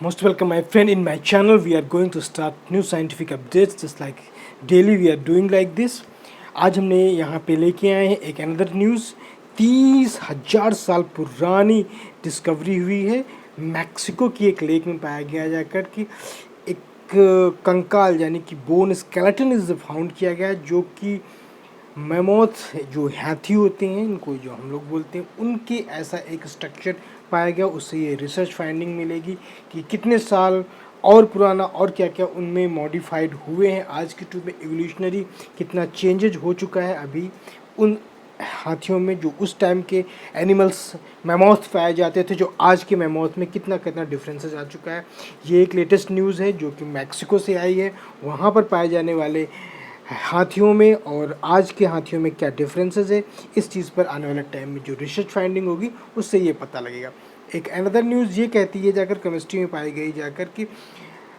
Most welcome, my friend, in my channel. We are going to start new scientific updates just like daily we are doing like this. आज हमने यहाँ पे लेके आए हैं एक अनदर न्यूज़। 30,000 साल पुरानी डिस्कवरी हुई है। मैक्सिको की एक लेक में पाया गया जाकर कि एक कंकाल यानी कि बोन स्केलेटन इज फाउंड किया गया, जो कि मैमोथ जो हाथी होते हैं, इनको जो हम लोग बोलते हैं, उनके ऐसा एक स्ट्रक्चर पाया गया। उससे ये रिसर्च फाइंडिंग मिलेगी कि कितने साल और पुराना और क्या क्या उनमें मॉडिफाइड हुए हैं। आज के टाइम में एवोल्यूशनरी कितना चेंजेज हो चुका है अभी उन हाथियों में, जो उस टाइम के एनिमल्स मैमोथ पाए जाते थे, जो आज के मैमोथ में कितना कितना डिफरेंसेस आ चुका है। ये एक लेटेस्ट न्यूज़ है जो कि मैक्सिको से आई है। वहाँ पर पाए जाने वाले हाथियों में और आज के हाथियों में क्या डिफरेंसेस है, इस चीज़ पर आने वाले टाइम में जो रिसर्च फाइंडिंग होगी उससे ये पता लगेगा। एक अनदर न्यूज़ ये कहती है जाकर केमिस्ट्री में पाई गई जाकर कि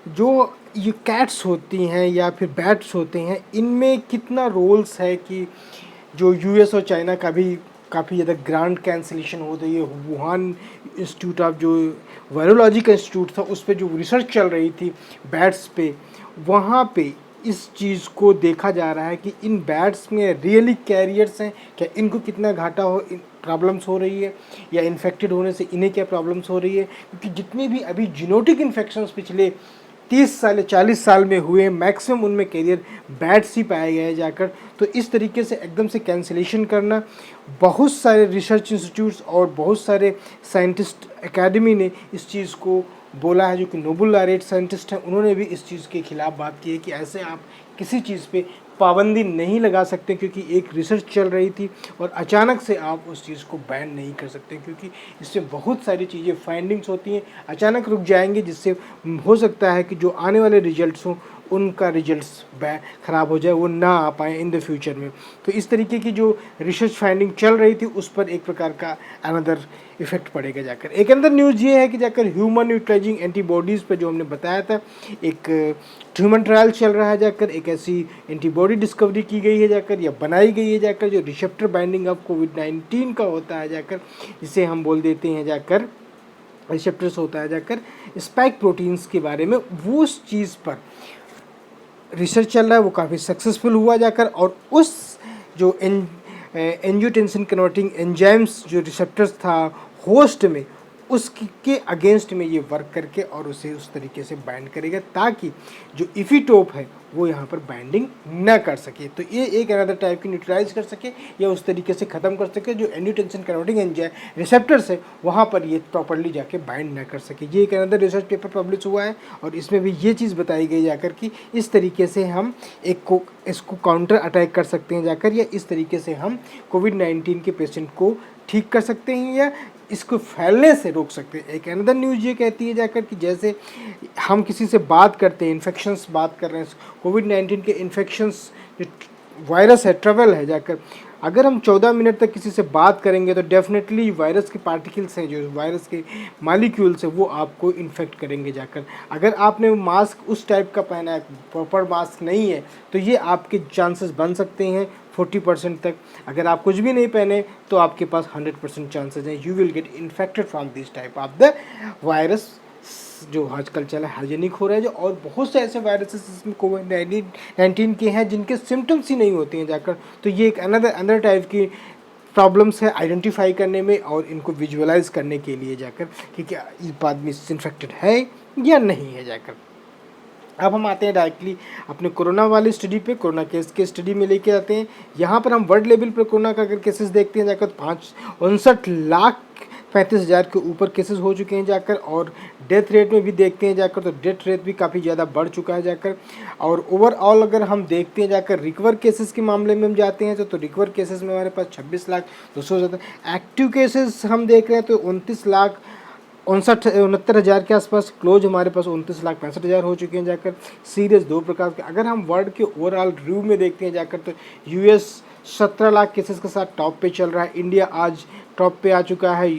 जो ये कैट्स होती हैं या फिर बैट्स होते हैं, इनमें कितना रोल्स है कि जो यूएस और चाइना का भी काफ़ी ज़्यादा ग्रांड कैंसिलेशन हो रही है। वुहान इंस्टीट्यूट ऑफ जो वायरोलॉजी का इंस्टीट्यूट था, उस पर जो रिसर्च चल रही थी बैट्स पे, वहाँ पे इस चीज़ को देखा जा रहा है कि इन बैट्स में रियली कैरियर्स हैं क्या, इनको कितना घाटा हो प्रॉब्लम्स हो रही है, या इन्फेक्टेड होने से इन्हें क्या प्रॉब्लम्स हो रही है। क्योंकि जितने भी अभी जीनोटिक इन्फेक्शंस पिछले 30 साल 40 साल में हुए, मैक्सिमम उनमें कैरियर बैट्स ही पाए गए जाकर। तो इस तरीके से एकदम से कैंसिलेशन करना, बहुत सारे रिसर्च इंस्टीट्यूट्स और बहुत सारे साइंटिस्ट एकेडमी ने इस चीज़ को बोला है, जो कि नोबेल लॉरेट साइंटिस्ट हैं, उन्होंने भी इस चीज़ के खिलाफ बात की है कि ऐसे आप किसी चीज़ पे पाबंदी नहीं लगा सकते, क्योंकि एक रिसर्च चल रही थी और अचानक से आप उस चीज़ को बैन नहीं कर सकते, क्योंकि इससे बहुत सारी चीज़ें फाइंडिंग्स होती हैं अचानक रुक जाएंगे, जिससे हो सकता है कि जो आने वाले रिजल्ट्स हों उनका रिजल्ट्स ख़राब हो जाए, वो ना आ पाए इन द फ्यूचर में। तो इस तरीके की जो रिसर्च फाइंडिंग चल रही थी उस पर एक प्रकार का अनदर इफेक्ट पड़ेगा जाकर। एक अंदर न्यूज़ ये है कि जाकर ह्यूमन न्यूट्राइजिंग एंटीबॉडीज़ पर जो हमने बताया था, एक ह्यूमन ट्रायल चल रहा है जाकर। एक ऐसी एंटीबॉडी डिस्कवरी की गई है जाकर, या बनाई गई है जाकर, जो रिसेप्टर बाइंडिंग ऑफ कोविड-19 का होता है जाकर, जिसे हम बोल देते हैं जाकर रिसेप्टर्स होता है जाकर स्पाइक प्रोटीन्स के बारे में। वो उस चीज़ पर रिसर्च चल रहा है, वो काफ़ी सक्सेसफुल हुआ जाकर, और उस जो एंजियोटेंसिन कन्वर्टिंग एंजाइम्स जो रिसेप्टर्स था होस्ट में, उसके अगेंस्ट में ये वर्क करके और उसे उस तरीके से बाइंड करेगा ताकि जो इफीटोप है वो यहाँ पर बाइंडिंग न कर सके। तो ये एक अनदर टाइप की न्यूट्रलाइज कर सके या उस तरीके से ख़त्म कर सके जो एंजियोटेंसिन कन्वर्टिंग एंजाइम रिसेप्टर्स है, वहाँ पर ये प्रॉपरली जाके बाइंड न कर सके। ये एक अनदर रिसर्च पेपर पब्लिश हुआ है और इसमें भी ये चीज़ बताई गई जाकर कि इस तरीके से हम इसको काउंटर अटैक कर सकते हैं जाकर, या इस तरीके से हम कोविड-19 के पेशेंट को ठीक कर सकते हैं या इसको फैलने से रोक सकते हैं। एक अनदर न्यूज़ ये कहती है जाकर कि जैसे हम किसी से बात करते हैं, इन्फेक्शंस बात कर रहे हैं, कोविड-19 के इन्फेक्शंस जो वायरस है, ट्रेवल है जाकर, अगर हम 14 मिनट तक किसी से बात करेंगे तो डेफिनेटली वायरस के पार्टिकल्स हैं, जो वायरस के मालिक्यूल्स हैं, वो आपको इन्फेक्ट करेंगे जाकर। अगर आपने मास्क उस टाइप का पहना है, प्रॉपर मास्क नहीं है, तो ये आपके चांसेस बन सकते हैं 40% तक। अगर आप कुछ भी नहीं पहने तो आपके पास 100% चांसेस हैं you will get infected from this type of the virus, जो आजकल चला हाइजेनिक हो रहा है जो। और बहुत से ऐसे वायरसेस जिसमें कोविड-19 के हैं जिनके सिम्टम्स ही नहीं होते हैं जाकर। तो ये एक अनदर टाइप की प्रॉब्लम्स है आइडेंटिफाई करने में और इनको विजुअलाइज करने के लिए जाकर कि क्या इस आदमी इन्फेक्टेड है या नहीं है जाकर। अब हम आते हैं डायरेक्टली अपने कोरोना वाली स्टडी पे, कोरोना केस के स्टडी में लेके आते हैं। यहाँ पर हम वर्ल्ड लेवल पर कोरोना का अगर केसेस देखते हैं जाकर, 59,35,000 के ऊपर केसेस हो चुके हैं जाकर। और डेथ रेट में भी देखते हैं जाकर तो डेथ रेट भी काफ़ी ज़्यादा बढ़ चुका है जाकर। और ओवरऑल अगर हम देखते हैं जाकर रिकवर केसेस के मामले में हम जाते हैं तो रिकवर केसेस में हमारे पास 26,00,000 ज़्यादा। एक्टिव केसेस हम देख रहे हैं तो 29,69,000 के आसपास। क्लोज हमारे पास 29,65,000 हो चुके हैं जाकर। सीरियस दो प्रकार के। अगर हम वर्ल्ड के ओवरऑल रिव्यू में देखते हैं जाकर तो यूएस 17 लाख केसेस के साथ टॉप पे चल रहा है। इंडिया आज टॉप पे आ चुका है,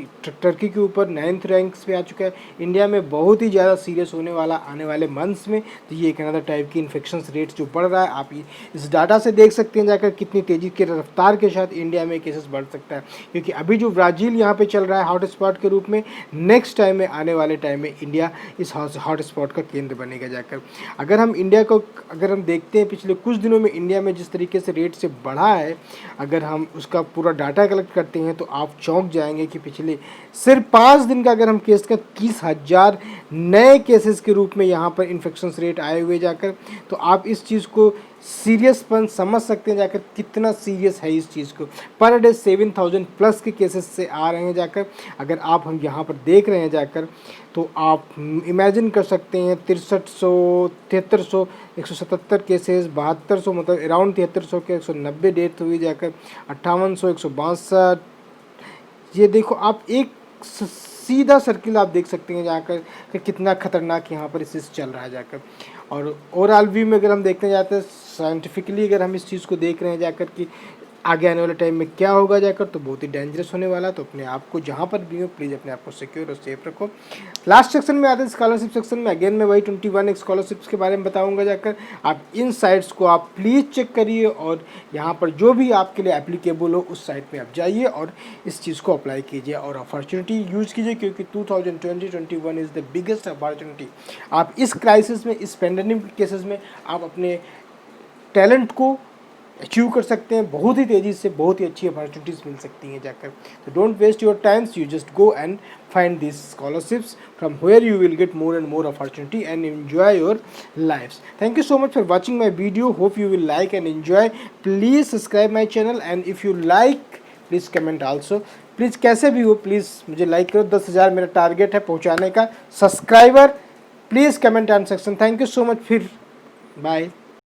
टर्की के ऊपर 9th रैंक्स पे आ चुका है। इंडिया में बहुत ही ज़्यादा सीरियस होने वाला आने वाले मंथ्स में। तो ये एक अनदर टाइप की इन्फेक्शन रेट जो बढ़ रहा है, आप इस डाटा से देख सकते हैं जाकर कितनी तेज़ी के रफ्तार के साथ इंडिया में केसेस बढ़ सकता है। क्योंकि अभी जो ब्राज़ील यहाँ पे चल रहा है हॉट स्पॉट के रूप में, नेक्स्ट टाइम में आने वाले टाइम में इंडिया इस हॉट स्पॉट का केंद्र बनेगा जाकर। अगर हम इंडिया को अगर हम देखते हैं पिछले कुछ दिनों में इंडिया में जिस तरीके से रेट से बढ़ा है, अगर हम उसका पूरा डाटा कलेक्ट करते हैं तो आप चौंक जाएंगे कि पिछले सिर्फ 5 दिन का अगर हम केस का 30,000 नए केसेस के रूप में यहाँ पर इन्फेक्शन रेट आए हुए जाकर। तो आप इस चीज़ को सीरियसपन समझ सकते हैं जाकर कितना सीरियस है इस चीज़ को। पर डे 7,000 प्लस के केसेस से आ रहे हैं जाकर। अगर आप हम यहाँ पर देख रहे हैं जाकर तो आप इमेजिन कर सकते हैं 6300, 7300, 177 केसेस, 7200 मतलब अराउंड 7300 के 190 डेथ हुई जाकर, 5800, 162। ये देखो आप एक सीधा सर्किल आप देख सकते हैं जाकर कि कितना खतरनाक यहाँ पर इस चल रहा है जाकर। और ओवरऑल व्यू में अगर हम देखने जाते हैं साइंटिफिकली, अगर हम इस चीज़ को देख रहे हैं जाकर कि आगे आने वाले टाइम में क्या होगा जाकर, तो बहुत ही डेंजरस होने वाला। तो अपने आप को जहाँ पर भी हो प्लीज़ अपने आप को सिक्योर और सेफ रखो। लास्ट सेक्शन में आते हैं स्कॉलरशिप सेक्शन में। अगेन मैं वही 21 स्कॉलरशिप्स के बारे में बताऊंगा जाकर। आप इन साइट्स को आप प्लीज़ चेक करिए और यहाँ पर जो भी आपके लिए एप्लीकेबल हो उस साइट में आप जाइए और इस चीज़ को अप्लाई कीजिए और अपॉर्चुनिटी यूज़ कीजिए। क्योंकि 2020-21 इज़ द बिगेस्ट अपॉर्चुनिटी। आप इस क्राइसिस में, इस पेंडेमिक केसेस में आप अपने टैलेंट को अचीव कर सकते हैं बहुत ही तेज़ी से। बहुत ही अच्छी अपॉर्चुनिटीज़ मिल सकती हैं जाकर। तो don't waste your times, you just go and find these scholarships from where you will get more and more opportunity and enjoy your lives. Thank you so much for watching my video. Hope you will like and enjoy. Please subscribe my channel and if you like please comment also. Please कैसे भी हो please मुझे like करो। 10,000 मेरा target है पहुंचाने का subscriber. Please comment and section. Thank you so much. फिर बाय।